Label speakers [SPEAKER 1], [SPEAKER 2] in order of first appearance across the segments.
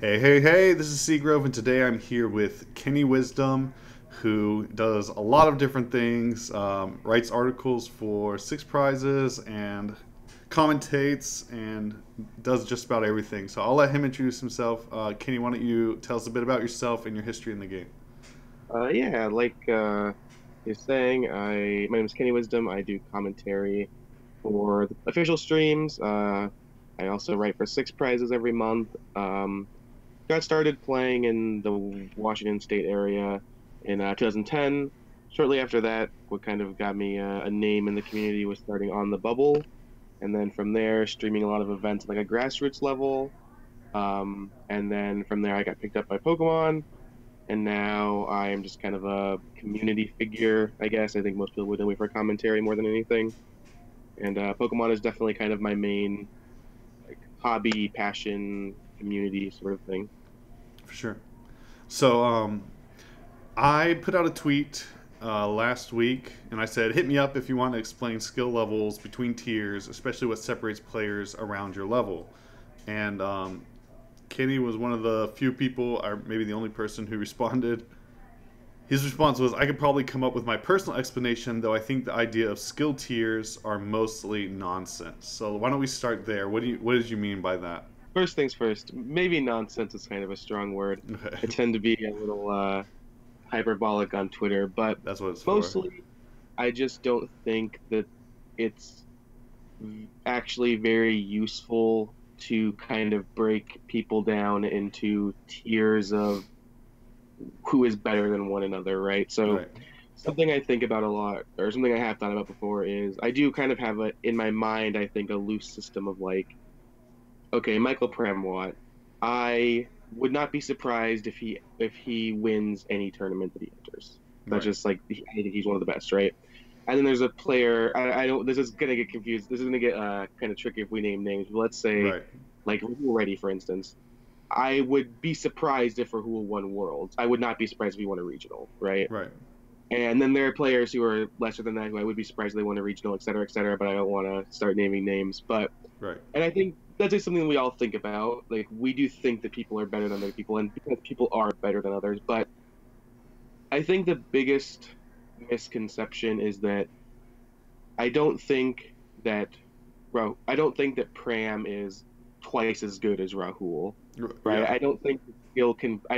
[SPEAKER 1] Hey, hey, hey, this is Seagrove, and today I'm here with Kenny Wisdom, who does a lot of different things, writes articles for Six Prizes, and commentates, and does just about everything. So I'll let him introduce himself. Kenny, why don't you tell us a bit about yourself and your history in the game?
[SPEAKER 2] Yeah, like you're saying, my name is Kenny Wisdom. I do commentary for the official streams. I also write for Six Prizes every month. Got started playing in the Washington State area in 2010. Shortly after that, what kind of got me a name in the community was starting on the bubble, and then from there, streaming a lot of events at like a grassroots level. And then from there, I got picked up by Pokemon and now I am just kind of a community figure, I guess. I think most people would know me for commentary more than anything. And Pokemon is definitely kind of my main like hobby, passion, community sort of thing.
[SPEAKER 1] For sure. So I put out a tweet last week, and I said, "Hit me up if you want to explain skill levels between tiers, especially what separates players around your level." And Kenny was one of the few people, or maybe the only person, who responded. His response was, "I could probably come up with my personal explanation, though I think the idea of skill tiers are mostly nonsense." So why don't we start there? What did you mean by that?
[SPEAKER 2] First things first, maybe nonsense is kind of a strong word.
[SPEAKER 1] Okay,
[SPEAKER 2] I tend to be a little hyperbolic on Twitter, but
[SPEAKER 1] that's what it's for.
[SPEAKER 2] mostly I just don't think that it's actually very useful to kind of break people down into tiers of who is better than one another, right? So
[SPEAKER 1] Right,
[SPEAKER 2] something I think about a lot, or something I have thought about before, is I do kind of have a in my mind, I think, a loose system of like, okay, Michael Pramwat, I would not be surprised if he wins any tournament that he enters. That's
[SPEAKER 1] right,
[SPEAKER 2] just like I think he's one of the best, right? And then there's a player. I don't. This is gonna get confused. This is gonna get kind of tricky if we name names. But let's say
[SPEAKER 1] right,
[SPEAKER 2] like Rahul Reddy, for instance. I would be surprised if Rahul won Worlds. I would not be surprised if he won a regional, right?
[SPEAKER 1] right,
[SPEAKER 2] And then there are players who are lesser than that who I would be surprised if they won a regional, et cetera, but I don't want to start naming names.
[SPEAKER 1] right.
[SPEAKER 2] And I think that's just something we all think about. Like, we do think that people are better than other people, and because people are better than others. But I think the biggest misconception is that I don't think that, I don't think that Pram is twice as good as Rahul, right?
[SPEAKER 1] Yeah,
[SPEAKER 2] I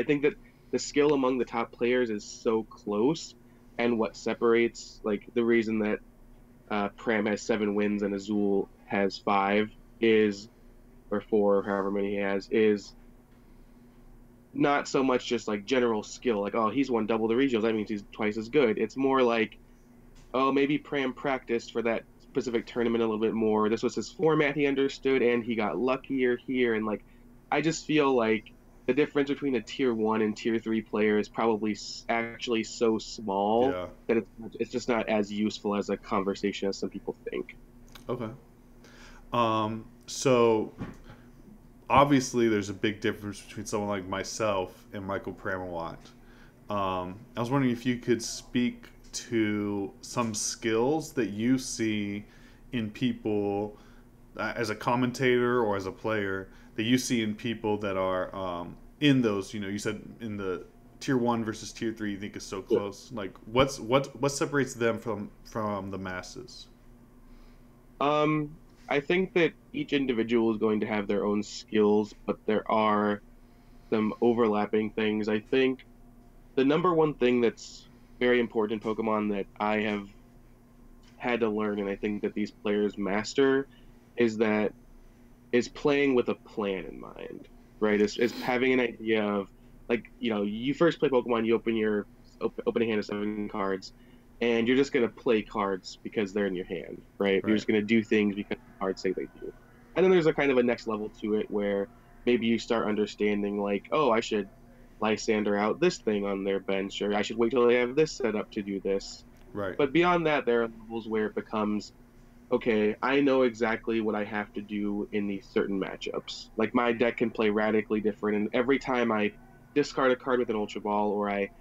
[SPEAKER 2] think that the skill among the top players is so close, and what separates, like, the reason that Pram has 7 wins and Azul has five is, or four, however many he has, is not so much just like general skill, like, oh, he's won double the regionals, that means he's twice as good. It's more like, oh, maybe Pram practiced for that specific tournament a little bit more. This was his format he understood, and he got luckier here. And like, I just feel like the difference between a tier one and tier three player is probably actually so small
[SPEAKER 1] yeah.
[SPEAKER 2] that it's just not as useful as a conversation as some people think.
[SPEAKER 1] Okay. So obviously, there's a big difference between someone like myself and Michael Pramawat. I was wondering if you could speak to some skills that you see in people as a commentator or as a player that you see in people that are in those. You know, you said in the tier one versus tier three, you think is so
[SPEAKER 2] Yeah.
[SPEAKER 1] close. Like, what separates them from the masses?
[SPEAKER 2] Um, I think that each individual is going to have their own skills, but there are some overlapping things. I think the number one thing that's very important in Pokemon that I have had to learn, and I think that these players master, is that is playing with a plan in mind, right? Is having an idea of like, you first play Pokemon, you open a hand of 7 cards, and you're just gonna play cards because they're in your hand, right? You're
[SPEAKER 1] Right,
[SPEAKER 2] just gonna do things because the cards say they do. And then there's a kind of a next level to it where maybe you start understanding like, oh, I should Lysander out this thing on their bench, or I should wait till they have this set up to do this.
[SPEAKER 1] right,
[SPEAKER 2] But beyond that, there are levels where it becomes, okay, I know exactly what I have to do in these certain matchups. Like my deck can play radically different, and every time I discard a card with an Ultra Ball, or I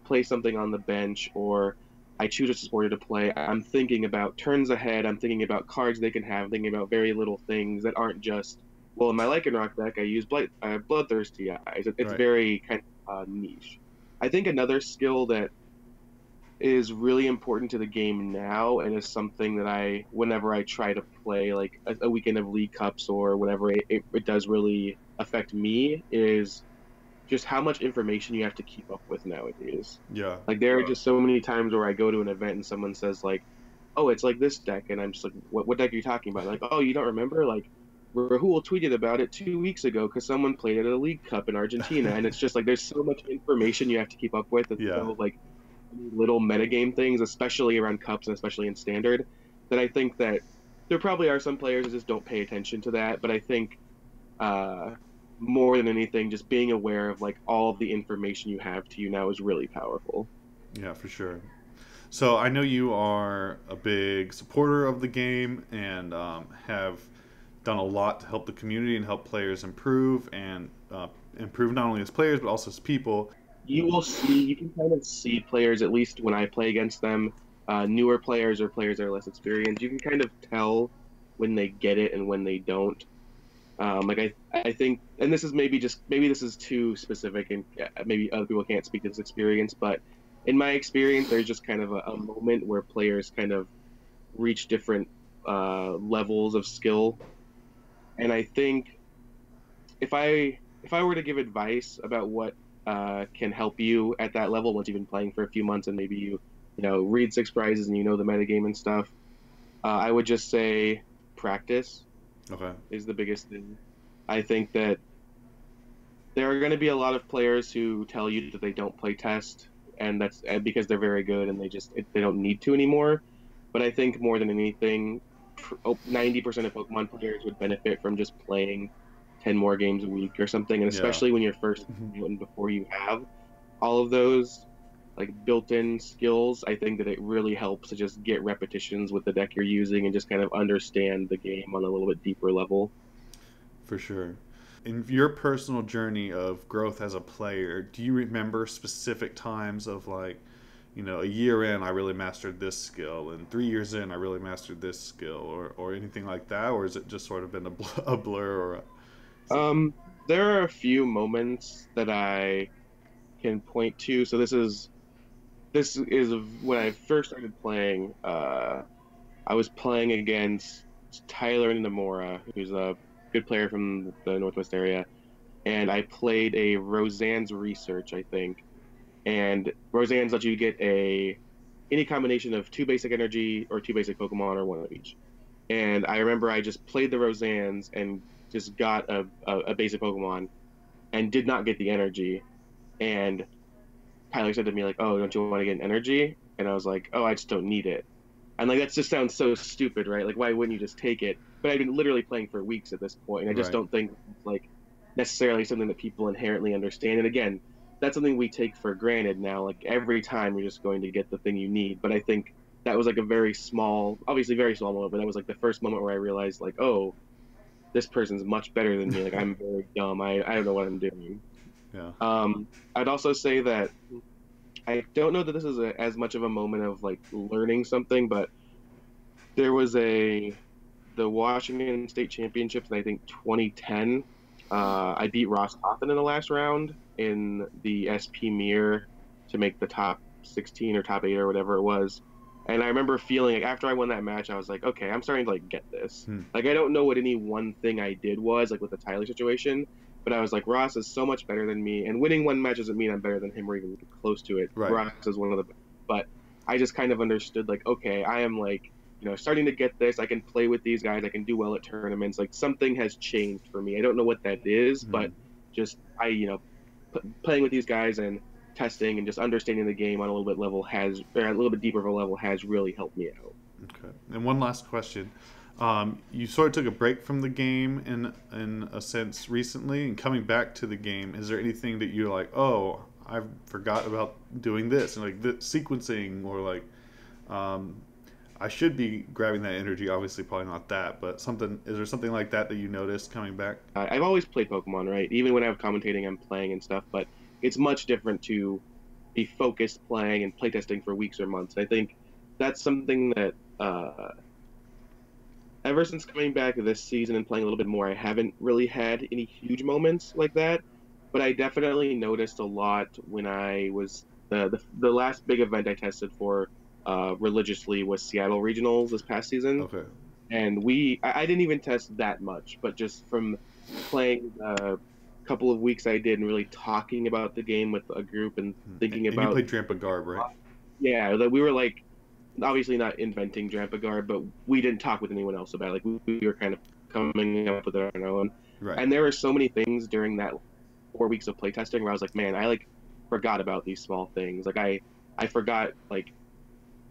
[SPEAKER 2] play something on the bench, or I choose a supporter to play, I'm thinking about turns ahead. I'm thinking about cards they can have. I'm thinking about very little things that aren't just Well, in my Lycanroc deck, I use Bloodthirsty Eyes. It's
[SPEAKER 1] Right.
[SPEAKER 2] very kind of niche. I think another skill that is really important to the game now, and is something that whenever I try to play like a weekend of League Cups or whatever, it does really affect me, is just how much information you have to keep up with nowadays.
[SPEAKER 1] Yeah.
[SPEAKER 2] Like there are just so many times where I go to an event and someone says like, "Oh, it's like this deck," and I'm just like, "What deck are you talking about?" Like, "Oh, you don't remember?" Like, Rahul tweeted about it 2 weeks ago because someone played it at a League Cup in Argentina, and it's just like there's so much information you have to keep up with. It's
[SPEAKER 1] Yeah.
[SPEAKER 2] so like little metagame things, especially around cups and especially in standard, that I think that there probably are some players that just don't pay attention to that. But I think uh, more than anything, just being aware of like all of the information you have to you now is really powerful.
[SPEAKER 1] Yeah, for sure. So I know you are a big supporter of the game and have done a lot to help the community and help players improve and improve not only as players but also as people.
[SPEAKER 2] You can kind of see players, at least when I play against them, newer players or players that are less experienced. You can kind of tell when they get it and when they don't. Like I think, and this is maybe this is too specific, and maybe other people can't speak to this experience, but in my experience, there's just kind of a moment where players kind of reach different levels of skill, and I think if I were to give advice about what can help you at that level once you've been playing for a few months and maybe you read six prizes and you know the metagame and stuff, I would just say practice
[SPEAKER 1] Okay.
[SPEAKER 2] is the biggest thing. I think that there are going to be a lot of players who tell you that they don't play test, and that's because they're very good and they don't need to anymore. But I think more than anything, 90% of Pokemon players would benefit from just playing 10 more games a week or something, and
[SPEAKER 1] Yeah.
[SPEAKER 2] especially when you're first and before you have all of those like built-in skills, I think that it really helps to just get repetitions with the deck you're using and just kind of understand the game on a little bit deeper level.
[SPEAKER 1] For sure. In your personal journey of growth as a player, do you remember specific times of like, a year in I really mastered this skill, and 3 years in I really mastered this skill, or anything like that, or is it just sort of been a blur or a...
[SPEAKER 2] Um, there are a few moments that I can point to. So this is when I first started playing. I was playing against Tyler Nomura, who's a good player from the Northwest area, and I played a Roseanne's Research, I think. And Roseanne's lets you get any combination of two basic energy or two basic Pokemon or one of each. And I remember I just played the Roseanne's and just got a basic Pokemon and did not get the energy. And Tyler said to me like, "Oh, don't you want to get an energy?" And I was like, "Oh, I just don't need it." And like that just sounds so stupid, right? Like why wouldn't you just take it? But I've been literally playing for weeks at this point, and I just
[SPEAKER 1] Right.
[SPEAKER 2] don't think it's like necessarily something that people inherently understand. And again, that's something we take for granted now. Like every time you're just going to get the thing you need. But I think that was like a very small, obviously very small moment, but that was like the first moment where I realized like, oh, this person's much better than me. Like I'm very dumb. I don't know what I'm doing.
[SPEAKER 1] Yeah.
[SPEAKER 2] I'd also say that I don't know that this is as much of a moment of like learning something, but there was the Washington State Championships in I think 2010. I beat Ross Hoffman in the last round in the SP Mirror to make the top 16 or top 8 or whatever it was. And I remember feeling like after I won that match, I was like, okay, I'm starting to like get this.
[SPEAKER 1] Hmm.
[SPEAKER 2] Like I don't know what any one thing I did was like with the Tyler situation, but I was like, Ross is so much better than me, and winning one match doesn't mean I'm better than him or even close to it.
[SPEAKER 1] Right.
[SPEAKER 2] Ross is one of the best. But I just kind of understood like, okay, I am like, starting to get this. I can play with these guys. I can do well at tournaments. Like something has changed for me. I don't know what that is,
[SPEAKER 1] Hmm.
[SPEAKER 2] but just playing with these guys and testing and just understanding the game on a little bit level or a little bit deeper of a level has really helped me out.
[SPEAKER 1] Okay. And one last question. You sort of took a break from the game in a sense recently, and coming back to the game, is there anything that you're like, oh, I forgot about doing this, and like the sequencing, or like I should be grabbing that energy? Obviously, probably not that, but something. Is there something like that that you noticed coming back?
[SPEAKER 2] I've always played Pokemon, right? Even when I'm commentating, I'm playing and stuff, but it's much different to be focused playing and playtesting for weeks or months. I think that's something that ever since coming back this season and playing a little bit more, I haven't really had any huge moments like that. But I definitely noticed a lot when I was the last big event I tested for religiously was Seattle Regionals this past season,
[SPEAKER 1] Okay.
[SPEAKER 2] and I didn't even test that much, but just from playing the couple of weeks I did and really talking about the game with a group and
[SPEAKER 1] And,
[SPEAKER 2] thinking
[SPEAKER 1] and you
[SPEAKER 2] about,
[SPEAKER 1] played Drampa Garb, right?
[SPEAKER 2] yeah, that we were like obviously not inventing Drampagard, but we didn't talk with anyone else about it. Like we were kind of coming up with it on our own.
[SPEAKER 1] Right.
[SPEAKER 2] And there were so many things during that 4 weeks of playtesting where I was like, man, I like forgot about these small things. Like I forgot like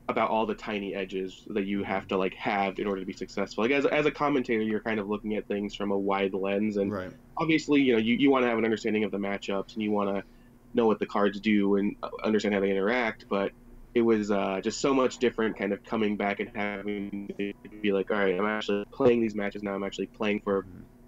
[SPEAKER 2] about all the tiny edges that you have to like have in order to be successful. Like as a commentator, you're kind of looking at things from a wide lens, and
[SPEAKER 1] Right.
[SPEAKER 2] obviously, you want to have an understanding of the matchups and you want to know what the cards do and understand how they interact. But it was just so much different, kind of coming back and having to be like, all right, I'm actually playing these matches now. I'm actually playing for,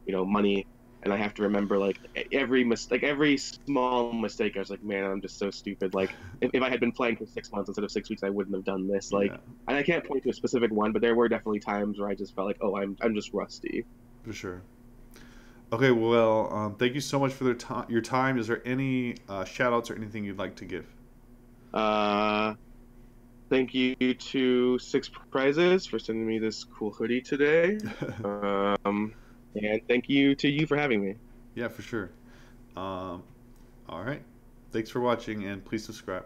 [SPEAKER 2] money, and I have to remember like every mistake, every small mistake. I was like, man, I'm just so stupid. Like if I had been playing for 6 months instead of 6 weeks, I wouldn't have done this. Like,
[SPEAKER 1] Yeah,
[SPEAKER 2] and I can't point to a specific one, but there were definitely times where I just felt like, oh, I'm just rusty.
[SPEAKER 1] for sure. Okay, well, thank you so much for your time. Is there any shout outs or anything you'd like to give?
[SPEAKER 2] Uh, Thank you to Six Prizes for sending me this cool hoodie today. And thank you for having me.
[SPEAKER 1] Yeah, for sure. All right. Thanks for watching, and please subscribe.